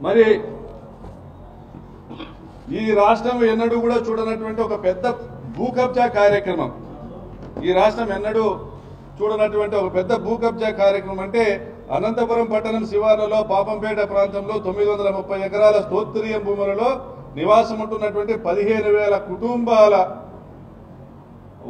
మరి ఈ రాష్ట్రం ఎన్నడూ కూడా చూడనటువంటి ఒక పెద్ద భూ కబ్జా కార్యక్రమం, ఈ రాష్ట్రం ఎన్నడూ చూడనటువంటి ఒక పెద్ద భూ కబ్జా కార్యక్రమం అంటే అనంతపురం పట్టణం శివార్లలో పాపంపేట ప్రాంతంలో 930 ఎకరాల స్తోత్రియం భూములలో నివాసం ఉంటున్నటువంటి 15,000 కుటుంబాల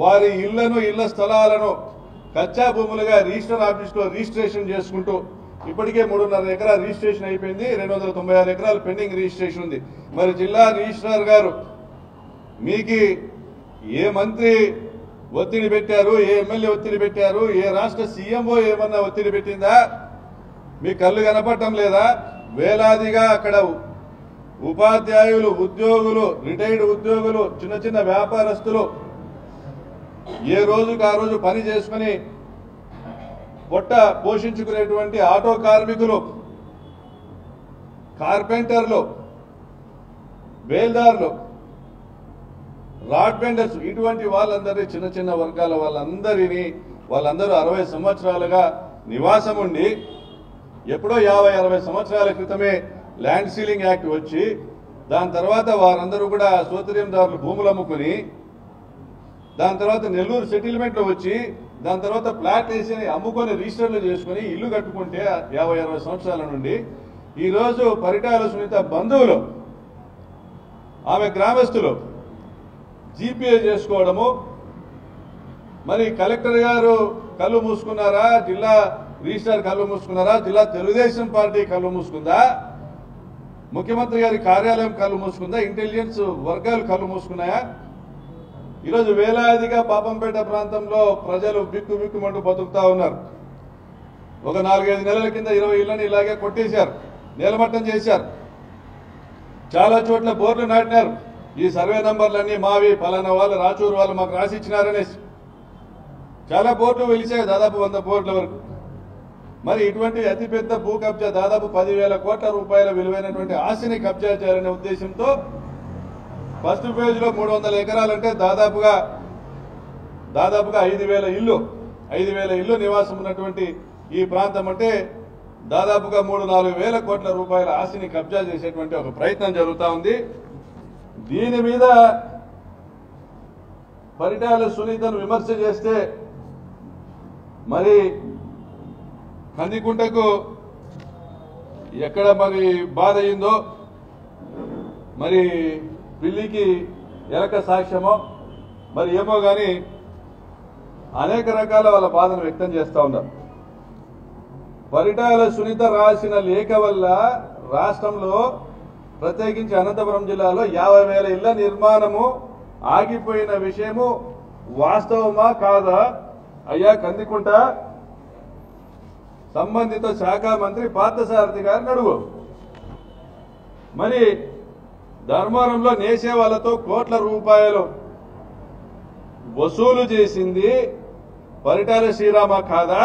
వారి ఇళ్ల స్థలాలను కచ్చా భూములుగా రిజిస్టర్ ఆఫీసులో రిజిస్ట్రేషన్ చేసుకుంటూ ఇప్పటికే 3.5 ఎకరాల రిజిస్ట్రేషన్ అయిపోయింది, 296 ఎకరాలు పెండింగ్ రిజిస్ట్రేషన్ ఉంది. మరి జిల్లా రిజిస్ట్రార్ గారు మీకు ఏ మంత్రి ఒత్తిడి పెట్టారు, ఏ ఎమ్మెల్యే ఒత్తిడి పెట్టారు, ఏ రాష్ట్ర సీఎంఓ ఏమన్నా ఒత్తిడి పెట్టిందా? మీ కళ్ళు కనపడటం లేదా? వేలాదిగా అక్కడ ఉపాధ్యాయులు, ఉద్యోగులు, రిటైర్డ్ ఉద్యోగులు, చిన్న చిన్న వ్యాపారస్తులు ఏ రోజుకు ఆ రోజు పని చేసుకుని పొట్ట పోషించుకునేటువంటి ఆటో కార్మికులు, కార్పెంటర్లు, బేల్దార్లు, రాడ్ బెండర్స్, ఇటువంటి వాళ్ళందరినీ చిన్న చిన్న వర్గాల వాళ్ళందరూ 60 సంవత్సరాలుగా నివాసం ఉండి ఎప్పుడో 50-60 సంవత్సరాల క్రితమే ల్యాండ్ సీలింగ్ యాక్ట్ వచ్చి దాని తర్వాత వారందరూ కూడా సోదర్యందారులు భూములు అమ్ముకుని దాని తర్వాత నెల్లూరు సెటిల్మెంట్లో వచ్చి దాని తర్వాత ప్లాట్ వేసి అమ్ముకొని రిజిస్టర్లు చేసుకుని ఇల్లు కట్టుకుంటే 50-60 సంవత్సరాల నుండి ఈరోజు పరిటాల సునీత బంధువులు, ఆమె గ్రామస్తులు జీపీఏ చేసుకోవడము, మరి కలెక్టర్ గారు కళ్ళు మూసుకున్నారా, జిల్లా రిజిస్ట్రార్ కళ్ళు మూసుకున్నారా, జిల్లా తెలుగుదేశం పార్టీ కళ్ళు మూసుకుందా, ముఖ్యమంత్రి గారి కార్యాలయం కళ్ళు మూసుకుందా, ఇంటెలిజెన్స్ వర్గాలు కళ్ళు మూసుకున్నాయా? ఈరోజు వేలాదిగా పాపంపేట ప్రాంతంలో ప్రజలు బిక్కుమంటూ బతుకుతా ఉన్నారు. ఒక 4-5 నెలల కింద 20 ఇళ్లను ఇలాగే కొట్టేశారు, నేలమట్టం చేశారు. చాలా చోట్ల బోర్లు నాటినారు. ఈ సర్వే నంబర్లన్నీ మావి, పలానా వాళ్ళు, రాచూరు వాళ్ళు మాకు రాసి ఇచ్చినారనేసి చాలా బోర్డులు వెలిసాయి, దాదాపు 100 బోర్డుల వరకు. మరి ఇటువంటి అతిపెద్ద భూ కబ్జా, దాదాపు 10,000 కోట్ల రూపాయల విలువైనటువంటి ఆస్తిని కబ్జా చేయాలనే ఉద్దేశంతో ఫస్ట్ ఫేజ్ లో 300 ఎకరాలంటే దాదాపుగా 5,000 ఇల్లు నివాసం ఉన్నటువంటి ఈ ప్రాంతం అంటే దాదాపుగా 3-4 వేల కోట్ల రూపాయల ఆస్తిని కబ్జా చేసేటువంటి ఒక ప్రయత్నం జరుగుతూ ఉంది. దీని మీద పరిటాల సునీతను విమర్శ చేస్తే మరి కందికుంటకు ఎక్కడ మరి బాధ అయిందో, మరి పిల్లికి ఎలక సాక్ష్యమో మరి ఏమో కానీ అనేక రకాల వాళ్ళ బాధను వ్యక్తం చేస్తూ ఉన్నారు. పరిటాల సునీత రాసిన లేఖ వల్ల రాష్ట్రంలో ప్రత్యేకించి అనంతపురం జిల్లాలో 50,000 ఇళ్ల నిర్మాణము ఆగిపోయిన విషయము వాస్తవమా కాదా? అయ్యా కందికుంట సంబంధిత శాఖ మంత్రి పార్థసారథి గారిని అడుగు. మరి ధర్మవరంలో నేసే వాళ్ళతో కోట్ల రూపాయలు వసూలు చేసింది పరిటాల శ్రీరామ కాదా?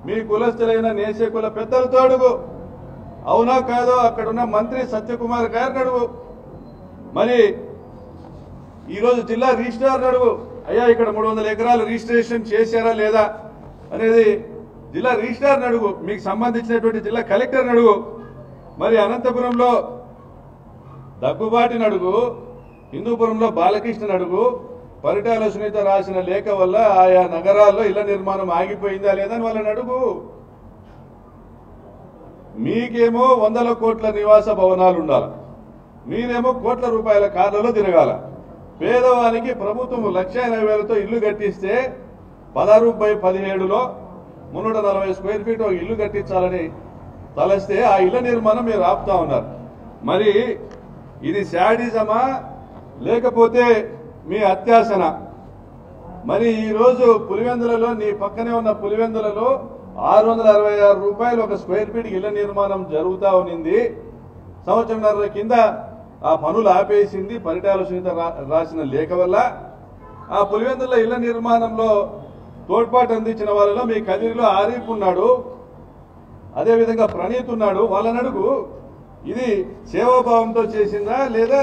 మీ కులస్తులైన నేసే కుల పెద్దలతో అడుగు. అవునా కాదో అక్కడున్న మంత్రి సత్యకుమార్ గారిని అడుగు. మరి ఈరోజు జిల్లా రిజిస్ట్రార్ అడుగు. అయ్యా ఇక్కడ 300 ఎకరాలు రిజిస్ట్రేషన్ చేశారా లేదా అనేది జిల్లా రిజిస్ట్రార్ అడుగు. మీకు సంబంధించినటువంటి జిల్లా కలెక్టర్ అడుగు. మరి అనంతపురంలో దగ్గుబాటిని అడుగు, హిందూపురంలో బాలకృష్ణని అడుగు. పరిటాల సునీత రాసిన లేఖ వల్ల ఆయా నగరాల్లో ఇళ్ల నిర్మాణం ఆగిపోయిందా లేదా అని వాళ్ళని అడుగు. మీకేమో 100 కోట్ల నివాస భవనాలు ఉండాలి, మీరేమో కోట్ల రూపాయల కార్లలో తిరగాల. పేదవానికి ప్రభుత్వం 1,80,000తో ఇల్లు కట్టిస్తే 16/17లో 340 స్క్వేర్ ఫీట్ ఒక ఇల్లు కట్టించాలని తలస్తే ఆ ఇళ్ల నిర్మాణం మీరు ఆపుతా ఉన్నారు. మరి ఇది శాడిజమా లేకపోతే మీ అత్యాసన? మరి ఈరోజు పులివెందులలో, నీ పక్కనే ఉన్న పులివెందులలో 666 రూపాయలు ఒక స్క్వేర్ ఫీట్ ఇళ్ల నిర్మాణం జరుగుతూ ఉన్నింది. సంవత్సరంన్నర కింద ఆ పనులు ఆపేసింది పరిటాల సునీత రాసిన లేఖ వల్ల. ఆ పులివెందుల ఇళ్ల నిర్మాణంలో తోడ్పాటు అందించిన వాళ్ళలో మీ కదిరిలో ఆరీఫ్ ఉన్నాడు, అదేవిధంగా ప్రణీత్ ఉన్నాడు. వాళ్ళని అడుగు. ఇది సేవాభావంతో చేసిందా లేదా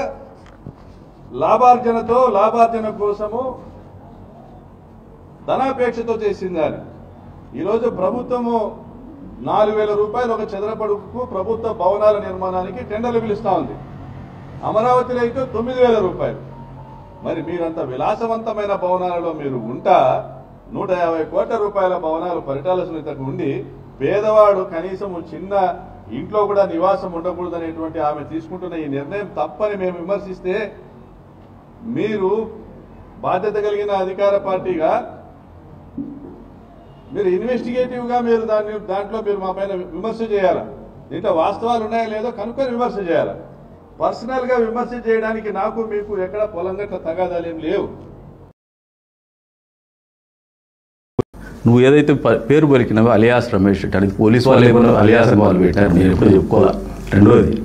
లాభార్జన కోసము ధనాపేక్షతో చేసిందా అని. ఈరోజు ప్రభుత్వము 4,000 రూపాయలు ఒక చదరపడుకు ప్రభుత్వ భవనాల నిర్మాణానికి టెండర్లు పిలుస్తా ఉంది. అమరావతిలో అయితే 9,000 రూపాయలు. మరి మీరంత విలాసవంతమైన భవనాలలో మీరు ఉంటా 150 కోట్ల రూపాయల భవనాలు పరిటాల సునీతకు ఉండి పేదవాడు కనీసం చిన్న ఇంట్లో కూడా నివాసం ఉండకూడదనేటువంటి ఆమె తీసుకుంటున్న ఈ నిర్ణయం తప్పని మేము విమర్శిస్తే మీరు బాధ్యత కలిగిన అధికార పార్టీగా మీరు ఇన్వెస్టిగేటివ్ గా మీరు దాంట్లో మీరు మా పైన విమర్శ చేయాలా, దీంట్లో వాస్తవాలు ఉన్నాయా లేదో కనుక్కొని విమర్శ చేయాలా. పర్సనల్ గా విమర్శ చేయడానికి నాకు మీకు ఎక్కడ పొలంగట్ల తగాదాలు ఏం లేవు. నువ్వు ఏదైతే పేరు పలికినావో అలియాస్ రమేష్ అనేది పోలీసు వాళ్ళు ఏమన్నా అలియాస్ వాళ్ళు పెట్టారు, నేను ఎప్పుడు చెప్పుకోవాలా. రెండోది,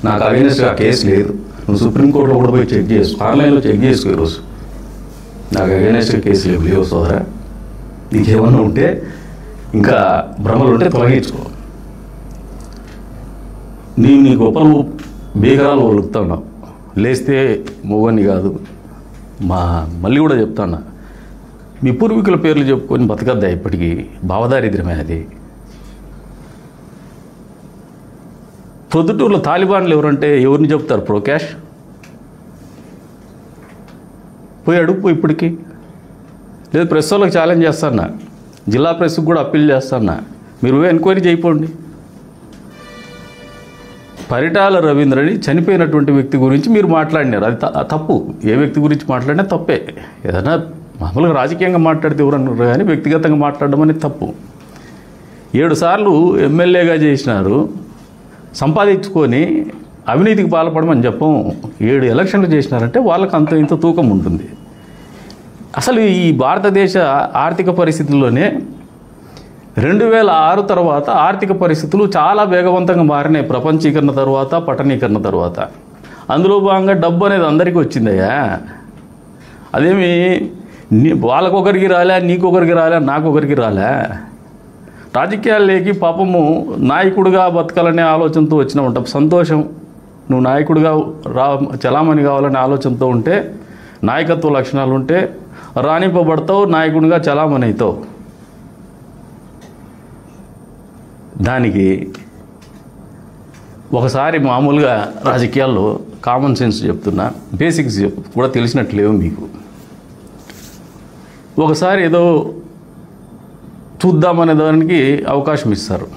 నాకు అగైనెస్ట్గా కేసు లేదు. నువ్వు సుప్రీంకోర్టులో కూడా పోయి చెక్ చేసుకో, ఆన్లైన్లో చెక్ చేసుకో. ఈరోజు నాకు అగైనెస్ట్గా కేసులు లేవు సోదరా. నీకేమన్నా ఉంటే ఇంకా భ్రమలు ఉంటే తొలగించుకో. నీ గొప్పలు బీగరాలు వలుకుతున్నావు, లేస్తే మొగని కాదు. మళ్ళీ కూడా చెప్తాను, మీ పూర్వీకుల పేర్లు చెప్పుకొని బతకద్దా ఇప్పటికీ? భావదారిద్ర్యమే అది. ప్రొద్దుటూరులో తాలిబాన్లు ఎవరంటే ఎవరిని చెప్తారు? ప్రొకాష్ పోయి అడుగు ఇప్పటికీ. లేదు ప్రెస్ వాళ్ళకి ఛాలెంజ్ చేస్తానా, జిల్లా ప్రెస్కి కూడా అప్పీల్ చేస్తానా, మీరు ఎంక్వైరీ చేయకండి. పరిటాల రవీంద్రని చనిపోయినటువంటి వ్యక్తి గురించి మీరు మాట్లాడినారు, అది తప్పు. ఏ వ్యక్తి గురించి మాట్లాడినా తప్పే. ఏదైనా మామూలుగా రాజకీయంగా మాట్లాడితే ఎవరన్నారు కానీ వ్యక్తిగతంగా మాట్లాడడం అనేది తప్పు. 7 సార్లు ఎమ్మెల్యేగా చేసినారు, సంపాదించుకొని అవినీతికి పాల్పడమని చెప్పం. 7 ఎలక్షన్లు చేసినారంటే వాళ్ళకి అంత ఇంత తూకం ఉంటుంది. అసలు ఈ భారతదేశ ఆర్థిక పరిస్థితుల్లోనే 2006 తర్వాత ఆర్థిక పరిస్థితులు చాలా వేగవంతంగా మారినాయి. ప్రపంచీకరణ తర్వాత, పట్టణీకరణ తర్వాత. అందులో భాగంగా డబ్బు అనేది అందరికీ వచ్చిందయ్యా. అదేమి వాళ్ళకొకరికి రాలే, నీకొకరికి రాలే, నాకొకరికి రాలే. రాజకీయాల్లోకి పాపము నాయకుడిగా బతకాలనే ఆలోచనతో వచ్చినా ఉంటాం. సంతోషం, నువ్వు నాయకుడిగా చలామణి కావాలనే ఆలోచనతో ఉంటే, నాయకత్వ లక్షణాలు ఉంటే రాణింపబడతావు, నాయకుడిగా చలామణి అవుతావు. దానికి ఒకసారి మామూలుగా రాజకీయాల్లో కామన్ సెన్స్ చెప్తున్నా, బేసిక్స్ కూడా తెలిసినట్లేవు మీకు. ఒకసారి ఏదో చూద్దామనే దానికి అవకాశం ఇస్తారు.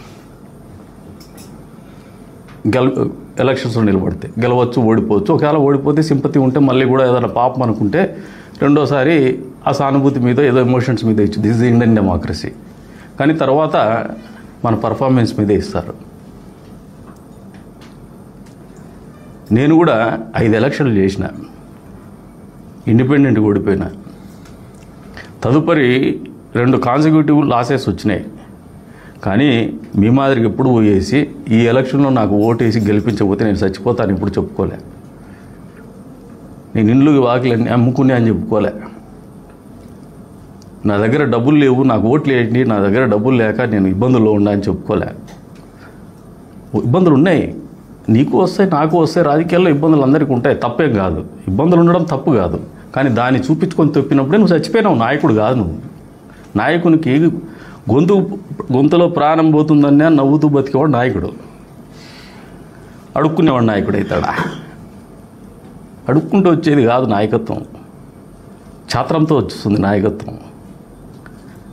ఎలక్షన్స్లో నిలబడితే గెలవచ్చు, ఓడిపోవచ్చు. ఒకవేళ ఓడిపోతే సింపతి ఉంటే మళ్ళీ కూడా ఏదైనా పాపం అనుకుంటే రెండోసారి ఆ సానుభూతి మీద ఏదో ఎమోషన్స్ మీద ఇచ్చు. This is Indian democracy. కానీ తర్వాత మన పర్ఫార్మెన్స్ మీదే ఇస్తారు. నేను కూడా 5 ఎలక్షన్లు చేసిన, ఇండిపెండెంట్గా ఓడిపోయినా. తదుపరి 2 కాన్సిక్యూటివ్ లాసెస్ వచ్చినాయి. కానీ మీ మాదిరికి ఎప్పుడు పోయేసి ఈ ఎలక్షన్లో నాకు ఓటేసి గెలిపించకపోతే నేను చచ్చిపోతాను ఇప్పుడు చెప్పుకోలే. నేను ఇండ్లు వాకిలన్నీ అమ్ముకునే అని చెప్పుకోలే. నా దగ్గర డబ్బులు లేవు, నాకు ఓట్లు వేయండి, నా దగ్గర డబ్బులు లేక నేను ఇబ్బందుల్లో ఉన్నా అని చెప్పుకోలే. ఇబ్బందులు ఉన్నాయి, నీకు వస్తాయి, నాకు వస్తాయి. రాజకీయాల్లో ఇబ్బందులు అందరికీ ఉంటాయి, తప్పేం కాదు. ఇబ్బందులు ఉండడం తప్పు కాదు. కానీ దాన్ని చూపించుకొని తప్పినప్పుడే నువ్వు చచ్చిపోయినావు. నాయకుడు కాదు నువ్వు. నాయకునికి గొంతులో ప్రాణం పోతుందనే నవ్వుతూ బతికేవాడు నాయకుడు. అడుక్కునేవాడు నాయకుడు అవుతాడా? అడుక్కుంటూ వచ్చేది కాదు నాయకత్వం, ఛాత్రంతో వస్తుంది నాయకత్వం.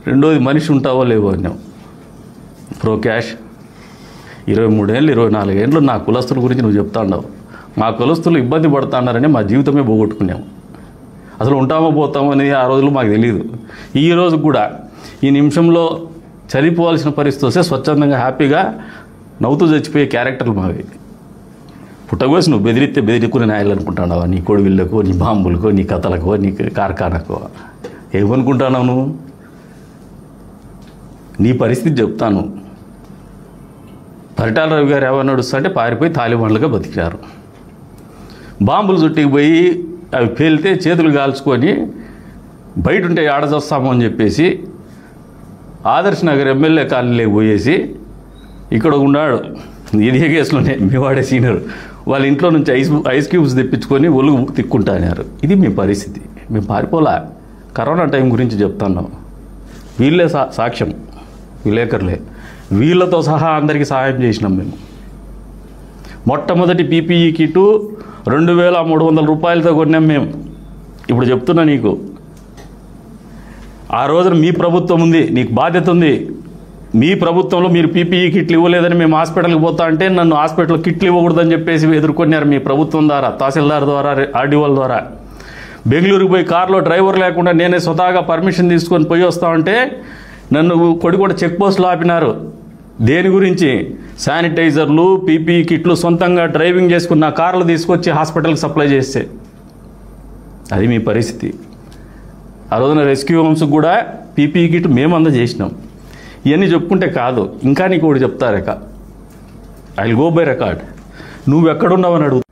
రెండోది, మనిషి ఉంటావో లేవో అన్నావు. ప్రొకాష్ 23 ఏళ్ళు 24 ఏళ్ళు నా కులస్తుల గురించి నువ్వు చెప్తా ఉన్నావు. మా కులస్తులు ఇబ్బంది పడుతున్నారని మా జీవితమే పోగొట్టుకున్నాము. అసలు ఉంటామో పోతామో అనేది ఆ రోజుల్లో మాకు తెలియదు. ఈ రోజు కూడా ఈ నిమిషంలో చనిపోవాల్సిన పరిస్థితి వస్తే స్వచ్ఛందంగా హ్యాపీగా నవ్వుతూ చచ్చిపోయే క్యారెక్టర్లు మావి. పుట్టగోసి నువ్వు బెదిరిస్తే బెదిరిక్కునే నాయలు అనుకుంటున్నావా? నీ కొడువిళ్ళకో, నీ బాంబులకో, నీ కథలకో, నీ కార్ఖానకో ఏమనుకుంటున్నావు నువ్వు? నీ పరిస్థితి చెప్తాను. పరిటాల రవి గారు ఎవరు నడుస్తుంటే పారిపోయి తాలిబాన్లుగా బతికారు. బాంబులు చుట్టికి పోయి అవి పేలితే చేతులు కాల్చుకొని బయట ఉంటే ఆడచొస్తాము అని చెప్పేసి ఆదర్శ్ నగర్ ఎమ్మెల్యే కాలనీలోకి పోయేసి ఇక్కడ ఉన్నాడు. ఇదే కేసులోనే మీ వాడే సీనియర్. వాళ్ళ ఇంట్లో నుంచి ఐస్ క్యూబ్స్ తెప్పించుకొని ఒళ్ళు తిక్కుంటాన్నారు. ఇది మీ పరిస్థితి. మేము పారిపోలా. కరోనా టైం గురించి చెప్తాను. వీళ్ళే సాక్ష్యం, విలేకరులే. వీళ్ళతో సహా అందరికీ సహాయం చేసినాం మేము. మొట్టమొదటి పీపీఈ కిట్టు 2,300 రూపాయలతో కొన్నాం మేము. ఇప్పుడు చెప్తున్నా నీకు, ఆ రోజున మీ ప్రభుత్వం ఉంది, నీకు బాధ్యత ఉంది. మీ ప్రభుత్వంలో మీరు పీపీఈ కిట్లు ఇవ్వలేదని మేము హాస్పిటల్కి పోతా అంటే నన్ను హాస్పిటల్ కిట్లు ఇవ్వకూడదని చెప్పేసి ఎదుర్కొన్నారు మీ ప్రభుత్వం ద్వారా, తహసీల్దార్ ద్వారా, ఆర్డీఓల ద్వారా. బెంగళూరుకి పోయి కారులో డ్రైవర్ లేకుండా నేనే స్వతహాగా పర్మిషన్ తీసుకొని పోయి వస్తా ఉంటే నన్ను కొడిగూడ చెక్ పోస్టులో ఆపినారు. దేని గురించి? శానిటైజర్లు, పీపీఈ కిట్లు సొంతంగా డ్రైవింగ్ చేసుకున్న కార్లు తీసుకొచ్చి హాస్పిటల్కి సప్లై చేస్తే అది మీ పరిస్థితి. ఆ రోజున రెస్క్యూ హోమ్స్కి కూడా పీపీఈ కిట్ మేము అందజేసినాం. ఇవన్నీ చెప్పుకుంటే కాదు, ఇంకా నీకు ఒకటి చెప్తారేక, I will go by record. నువ్వు ఎక్కడున్నావని అడుగుతా.